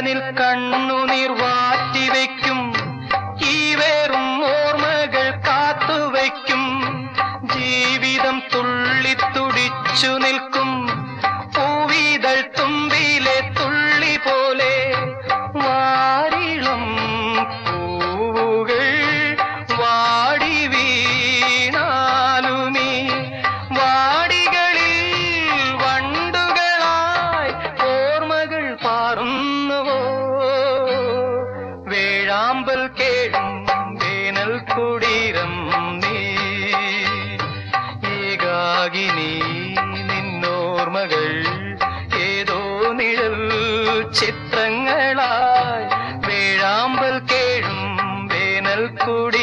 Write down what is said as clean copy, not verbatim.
കണ്ണിൽ കണ്ണുനീർ വാറ്റിവെക്കും ഈ വേറും ഓർമ്മകൾ കാത്തുവയ്ക്കും ജീവിതം തുള്ളിത്തുടിച്ചു നിൽക്കും പൂവിതൾ തുമ്പിലെ തുള്ളി പോലെ വാരിളം പൂവുകൾ വാടി വീണാലുമീ വാടികളിൽ വണ്ടുകളായി ഓർമ്മകൾ പാറുന്നുവോ വേഴാമ്പൽ കേഴും വേനൽ കുടീരം നീ ഏകാകിനി നിന്നോർമ്മകൾ ഏതോ നിഴൽ ചിത്രങ്ങളായി വേഴാമ്പൽ കേഴും വേനൽ കുടി